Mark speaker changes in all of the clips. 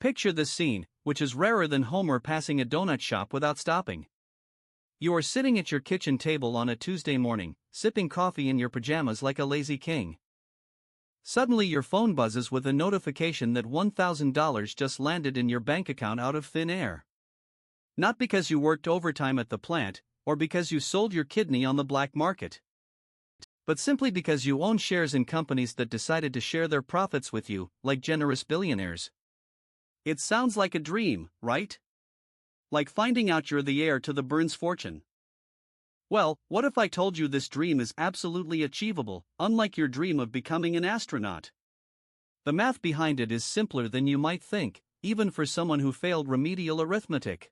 Speaker 1: Picture this scene, which is rarer than Homer passing a donut shop without stopping. You are sitting at your kitchen table on a Tuesday morning, sipping coffee in your pajamas like a lazy king. Suddenly your phone buzzes with a notification that $1,000 just landed in your bank account out of thin air. Not because you worked overtime at the plant, or because you sold your kidney on the black market, but simply because you own shares in companies that decided to share their profits with you, like generous billionaires. It sounds like a dream, right? Like finding out you're the heir to the Burns fortune. Well, what if I told you this dream is absolutely achievable, unlike your dream of becoming an astronaut? The math behind it is simpler than you might think, even for someone who failed remedial arithmetic.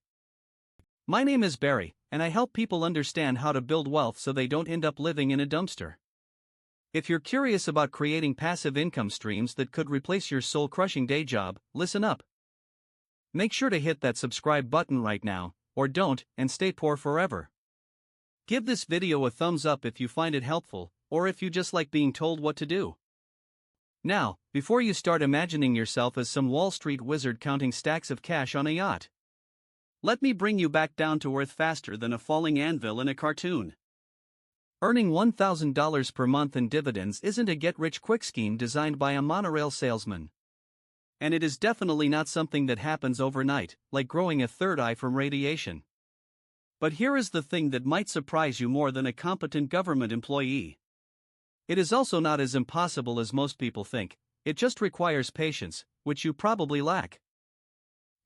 Speaker 1: My name is Barry, and I help people understand how to build wealth so they don't end up living in a dumpster. If you're curious about creating passive income streams that could replace your soul-crushing day job, listen up. Make sure to hit that subscribe button right now, or don't, and stay poor forever. Give this video a thumbs up if you find it helpful, or if you just like being told what to do. Now, before you start imagining yourself as some Wall Street wizard counting stacks of cash on a yacht, let me bring you back down to earth faster than a falling anvil in a cartoon. Earning $1,000 per month in dividends isn't a get-rich-quick scheme designed by a monorail salesman. And it is definitely not something that happens overnight, like growing a third eye from radiation. But here is the thing that might surprise you more than a competent government employee. It is also not as impossible as most people think, it just requires patience, which you probably lack.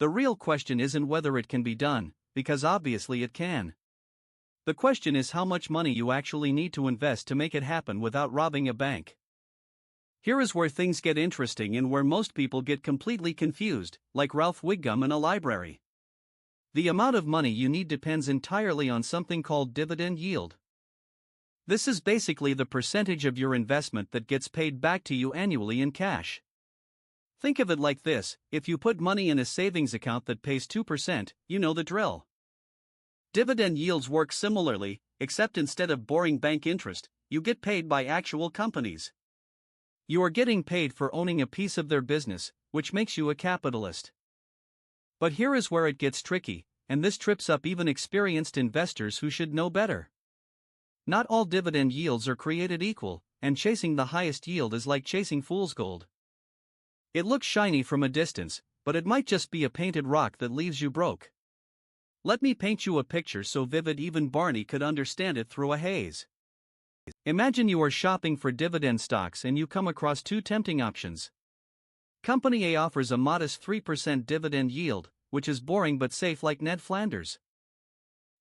Speaker 1: The real question isn't whether it can be done, because obviously it can. The question is how much money you actually need to invest to make it happen without robbing a bank. Here is where things get interesting and where most people get completely confused, like Ralph Wiggum in a library. The amount of money you need depends entirely on something called dividend yield. This is basically the percentage of your investment that gets paid back to you annually in cash. Think of it like this: if you put money in a savings account that pays 2%, you know the drill. Dividend yields work similarly, except instead of boring bank interest, you get paid by actual companies. You are getting paid for owning a piece of their business, which makes you a capitalist. But here is where it gets tricky, and this trips up even experienced investors who should know better. Not all dividend yields are created equal, and chasing the highest yield is like chasing fool's gold. It looks shiny from a distance, but it might just be a painted rock that leaves you broke. Let me paint you a picture so vivid even Barney could understand it through a haze. Imagine you are shopping for dividend stocks and you come across two tempting options. Company A offers a modest 3% dividend yield, which is boring but safe like Ned Flanders.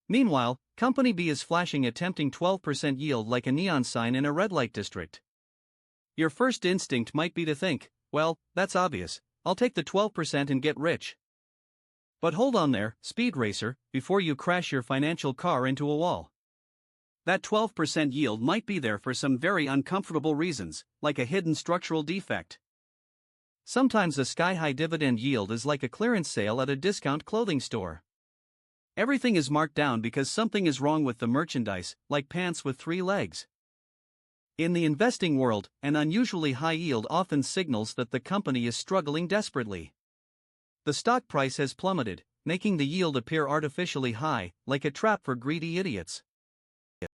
Speaker 1: Meanwhile, Company B is flashing a tempting 12% yield like a neon sign in a red light district. Your first instinct might be to think, well, that's obvious, I'll take the 12% and get rich. But hold on there, speed racer, before you crash your financial car into a wall. That 12% yield might be there for some very uncomfortable reasons, like a hidden structural defect. Sometimes a sky-high dividend yield is like a clearance sale at a discount clothing store. Everything is marked down because something is wrong with the merchandise, like pants with 3 legs. In the investing world, an unusually high yield often signals that the company is struggling desperately. The stock price has plummeted, making the yield appear artificially high, like a trap for greedy idiots.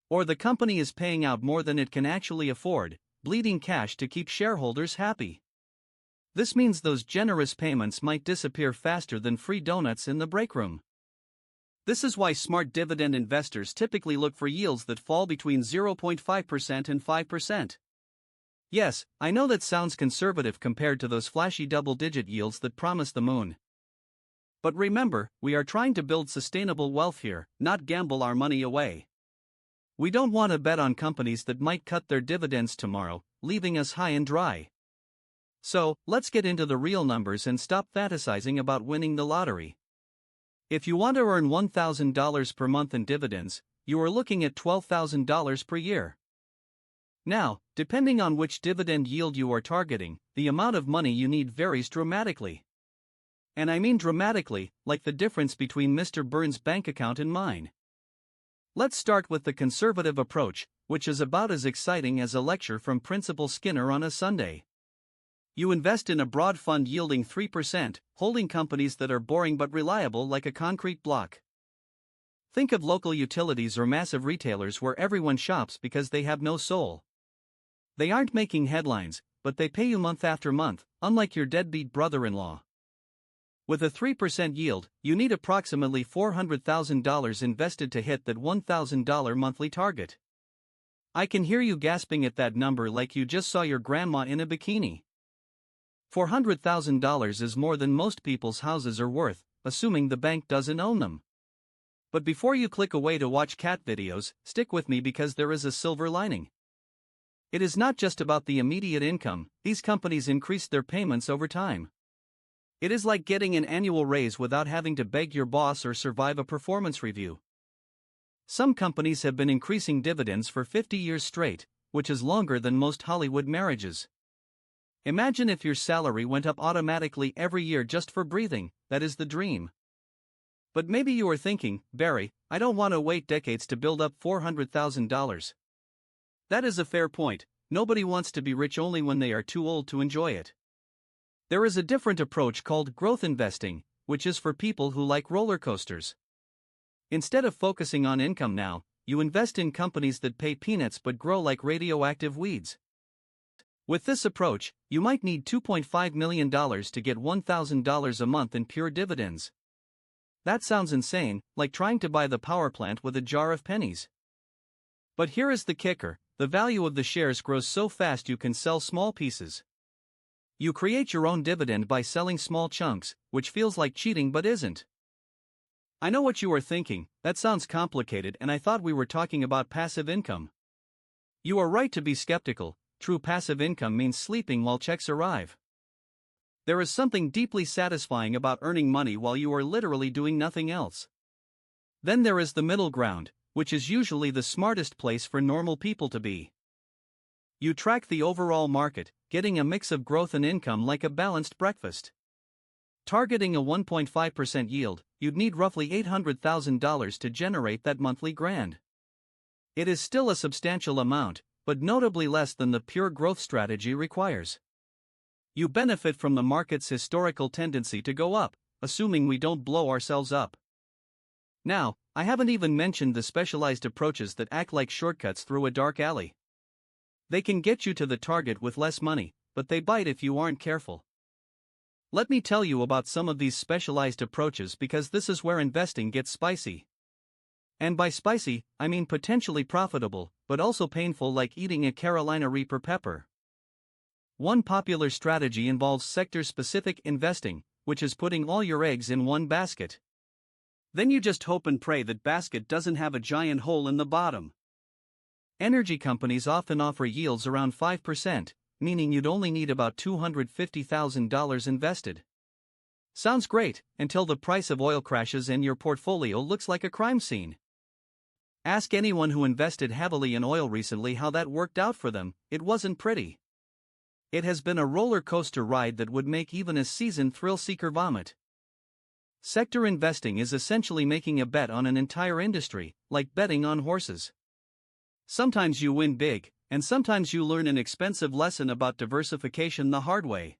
Speaker 1: Or the company is paying out more than it can actually afford, bleeding cash to keep shareholders happy. This means those generous payments might disappear faster than free donuts in the break room. This is why smart dividend investors typically look for yields that fall between 0.5% and 5%. Yes, I know that sounds conservative compared to those flashy double-digit yields that promise the moon. But remember, we are trying to build sustainable wealth here, not gamble our money away. We don't want to bet on companies that might cut their dividends tomorrow, leaving us high and dry. So, let's get into the real numbers and stop fantasizing about winning the lottery. If you want to earn $1,000 per month in dividends, you are looking at $12,000 per year. Now, depending on which dividend yield you are targeting, the amount of money you need varies dramatically. And I mean dramatically, like the difference between Mr. Burns' bank account and mine. Let's start with the conservative approach, which is about as exciting as a lecture from Principal Skinner on a Sunday. You invest in a broad fund yielding 3%, holding companies that are boring but reliable like a concrete block. Think of local utilities or massive retailers where everyone shops because they have no soul. They aren't making headlines, but they pay you month after month, unlike your deadbeat brother-in-law. With a 3% yield, you need approximately $400,000 invested to hit that $1,000 monthly target. I can hear you gasping at that number like you just saw your grandma in a bikini. $400,000 is more than most people's houses are worth, assuming the bank doesn't own them. But before you click away to watch cat videos, stick with me because there is a silver lining. It is not just about the immediate income, these companies increase their payments over time. It is like getting an annual raise without having to beg your boss or survive a performance review. Some companies have been increasing dividends for 50 years straight, which is longer than most Hollywood marriages. Imagine if your salary went up automatically every year just for breathing. That is the dream. But maybe you are thinking, Barry, I don't want to wait decades to build up $400,000. That is a fair point. Nobody wants to be rich only when they are too old to enjoy it. There is a different approach called growth investing, which is for people who like roller coasters. Instead of focusing on income now, you invest in companies that pay peanuts but grow like radioactive weeds. With this approach, you might need $2.5 million to get $1,000 a month in pure dividends. That sounds insane, like trying to buy the power plant with a jar of pennies. But here is the kicker, the value of the shares grows so fast you can sell small pieces. You create your own dividend by selling small chunks, which feels like cheating but isn't. I know what you are thinking, that sounds complicated and I thought we were talking about passive income. You are right to be skeptical. True passive income means sleeping while checks arrive. There is something deeply satisfying about earning money while you are literally doing nothing else. Then there is the middle ground, which is usually the smartest place for normal people to be. You track the overall market, getting a mix of growth and income like a balanced breakfast. Targeting a 1.5% yield, you'd need roughly $800,000 to generate that monthly grand. It is still a substantial amount, but notably less than the pure growth strategy requires. You benefit from the market's historical tendency to go up, assuming we don't blow ourselves up. Now, I haven't even mentioned the specialized approaches that act like shortcuts through a dark alley. They can get you to the target with less money, but they bite if you aren't careful. Let me tell you about some of these specialized approaches because this is where investing gets spicy. And by spicy, I mean potentially profitable, but also painful like eating a Carolina Reaper pepper. One popular strategy involves sector-specific investing, which is putting all your eggs in one basket. Then you just hope and pray that basket doesn't have a giant hole in the bottom. Energy companies often offer yields around 5%, meaning you'd only need about $250,000 invested. Sounds great, until the price of oil crashes and your portfolio looks like a crime scene. Ask anyone who invested heavily in oil recently how that worked out for them. It wasn't pretty. It has been a roller coaster ride that would make even a seasoned thrill-seeker vomit. Sector investing is essentially making a bet on an entire industry, like betting on horses. Sometimes you win big, and sometimes you learn an expensive lesson about diversification the hard way.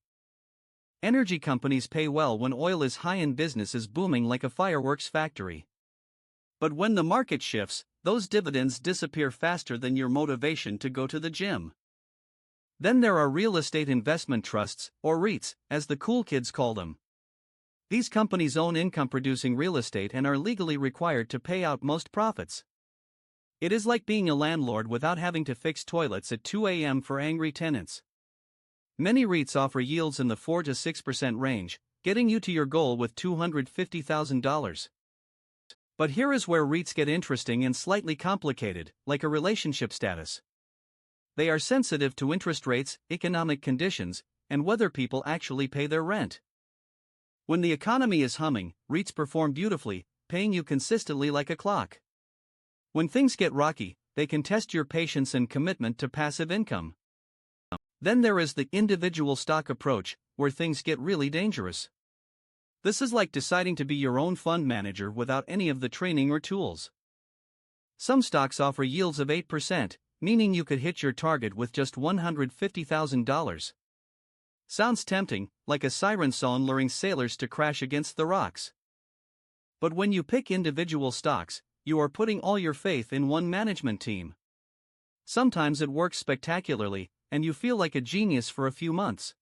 Speaker 1: Energy companies pay well when oil is high and business is booming like a fireworks factory. But when the market shifts, those dividends disappear faster than your motivation to go to the gym. Then there are real estate investment trusts, or REITs, as the cool kids call them. These companies own income-producing real estate and are legally required to pay out most profits. It is like being a landlord without having to fix toilets at 2 a.m. for angry tenants. Many REITs offer yields in the 4 to 6% range, getting you to your goal with $250,000. But here is where REITs get interesting and slightly complicated, like a relationship status. They are sensitive to interest rates, economic conditions, and whether people actually pay their rent. When the economy is humming, REITs perform beautifully, paying you consistently like a clock. When things get rocky, they can test your patience and commitment to passive income. Then there is the individual stock approach, where things get really dangerous. This is like deciding to be your own fund manager without any of the training or tools. Some stocks offer yields of 8%, meaning you could hit your target with just $150,000. Sounds tempting, like a siren song luring sailors to crash against the rocks. But when you pick individual stocks, you are putting all your faith in one management team. Sometimes it works spectacularly, and you feel like a genius for a few months.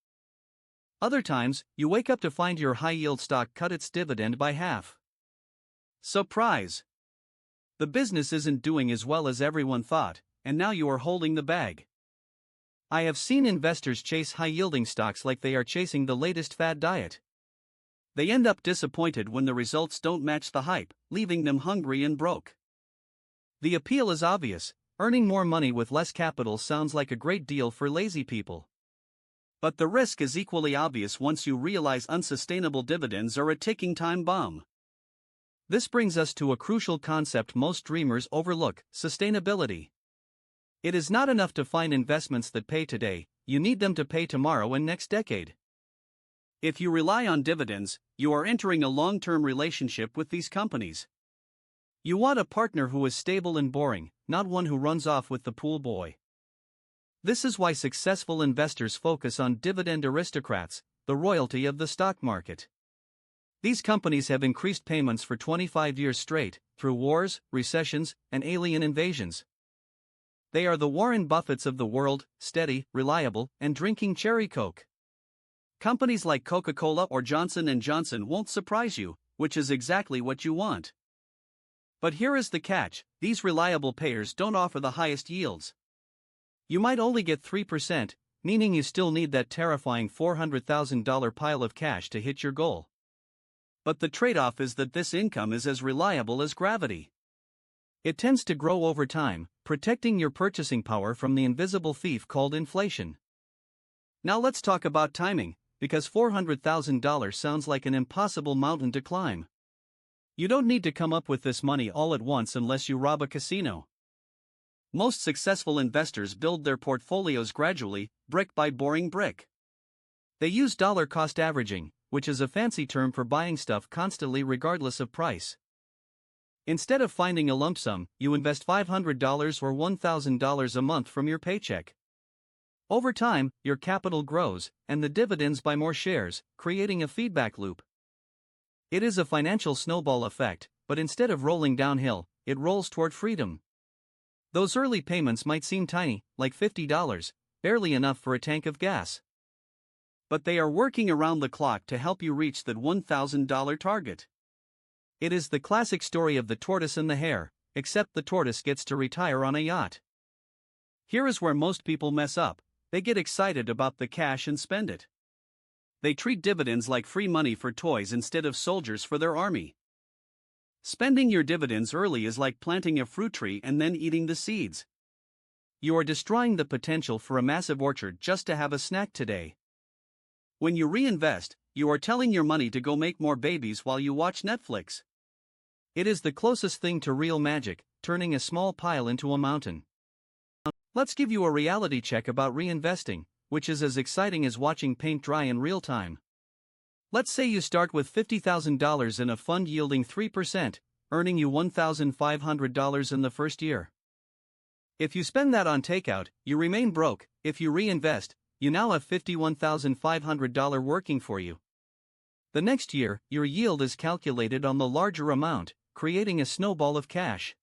Speaker 1: Other times, you wake up to find your high-yield stock cut its dividend by half. Surprise! The business isn't doing as well as everyone thought, and now you are holding the bag. I have seen investors chase high-yielding stocks like they are chasing the latest fad diet. They end up disappointed when the results don't match the hype, leaving them hungry and broke. The appeal is obvious: earning more money with less capital sounds like a great deal for lazy people. But the risk is equally obvious once you realize unsustainable dividends are a ticking time bomb. This brings us to a crucial concept most dreamers overlook: sustainability. It is not enough to find investments that pay today, you need them to pay tomorrow and next decade. If you rely on dividends, you are entering a long-term relationship with these companies. You want a partner who is stable and boring, not one who runs off with the pool boy. This is why successful investors focus on dividend aristocrats, the royalty of the stock market. These companies have increased payments for 25 years straight, through wars, recessions, and alien invasions. They are the Warren Buffetts of the world, steady, reliable, and drinking cherry Coke. Companies like Coca-Cola or Johnson & Johnson won't surprise you, which is exactly what you want. But here is the catch: these reliable payers don't offer the highest yields. You might only get 3%, meaning you still need that terrifying $400,000 pile of cash to hit your goal. But the trade-off is that this income is as reliable as gravity. It tends to grow over time, protecting your purchasing power from the invisible thief called inflation. Now let's talk about timing, because $400,000 sounds like an impossible mountain to climb. You don't need to come up with this money all at once unless you rob a casino. Most successful investors build their portfolios gradually, brick by boring brick. They use dollar cost averaging, which is a fancy term for buying stuff constantly regardless of price. Instead of finding a lump sum, you invest $500 or $1,000 a month from your paycheck. Over time, your capital grows, and the dividends buy more shares, creating a feedback loop. It is a financial snowball effect, but instead of rolling downhill, it rolls toward freedom. Those early payments might seem tiny, like $50, barely enough for a tank of gas. But they are working around the clock to help you reach that $1,000 target. It is the classic story of the tortoise and the hare, except the tortoise gets to retire on a yacht. Here is where most people mess up: they get excited about the cash and spend it. They treat dividends like free money for toys instead of soldiers for their army. Spending your dividends early is like planting a fruit tree and then eating the seeds. You are destroying the potential for a massive orchard just to have a snack today. When you reinvest, you are telling your money to go make more babies while you watch Netflix. It is the closest thing to real magic, turning a small pile into a mountain. Let's give you a reality check about reinvesting, which is as exciting as watching paint dry in real time. Let's say you start with $50,000 in a fund yielding 3%, earning you $1,500 in the first year. If you spend that on takeout, you remain broke. If you reinvest, you now have $51,500 working for you. The next year, your yield is calculated on the larger amount, creating a snowball of cash.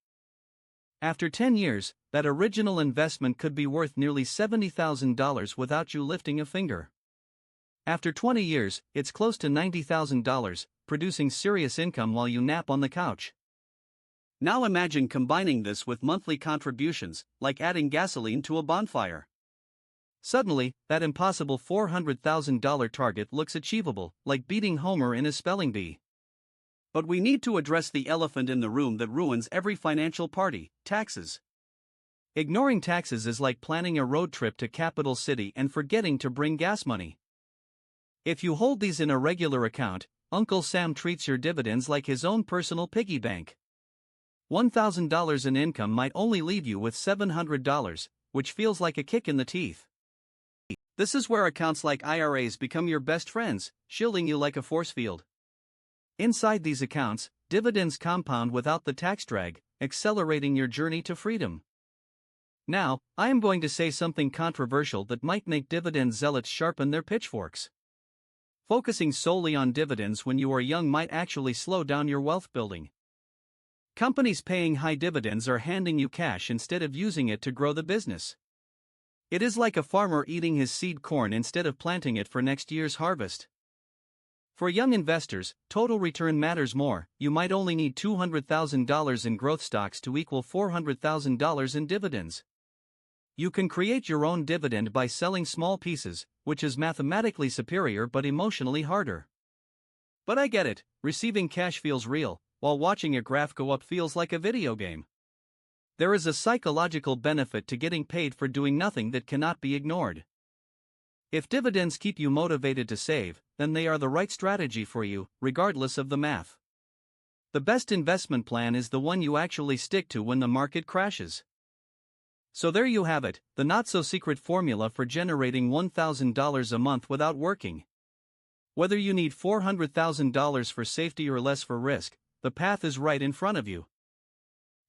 Speaker 1: After 10 years, that original investment could be worth nearly $70,000 without you lifting a finger. After 20 years, it's close to $90,000, producing serious income while you nap on the couch. Now imagine combining this with monthly contributions, like adding gasoline to a bonfire. Suddenly, that impossible $400,000 target looks achievable, like beating Homer in a spelling bee. But we need to address the elephant in the room that ruins every financial party: taxes. Ignoring taxes is like planning a road trip to Capital City and forgetting to bring gas money. If you hold these in a regular account, Uncle Sam treats your dividends like his own personal piggy bank. $1,000 in income might only leave you with $700, which feels like a kick in the teeth. This is where accounts like IRAs become your best friends, shielding you like a force field. Inside these accounts, dividends compound without the tax drag, accelerating your journey to freedom. Now, I am going to say something controversial that might make dividend zealots sharpen their pitchforks. Focusing solely on dividends when you are young might actually slow down your wealth building. Companies paying high dividends are handing you cash instead of using it to grow the business. It is like a farmer eating his seed corn instead of planting it for next year's harvest. For young investors, total return matters more. You might only need $200,000 in growth stocks to equal $400,000 in dividends. You can create your own dividend by selling small pieces, which is mathematically superior but emotionally harder. But I get it, receiving cash feels real, while watching a graph go up feels like a video game. There is a psychological benefit to getting paid for doing nothing that cannot be ignored. If dividends keep you motivated to save, then they are the right strategy for you, regardless of the math. The best investment plan is the one you actually stick to when the market crashes. So there you have it, the not-so-secret formula for generating $1,000 a month without working. Whether you need $400,000 for safety or less for risk, the path is right in front of you.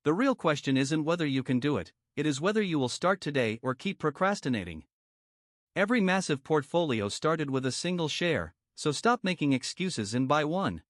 Speaker 1: The real question isn't whether you can do it, it is whether you will start today or keep procrastinating. Every massive portfolio started with a single share, so stop making excuses and buy one.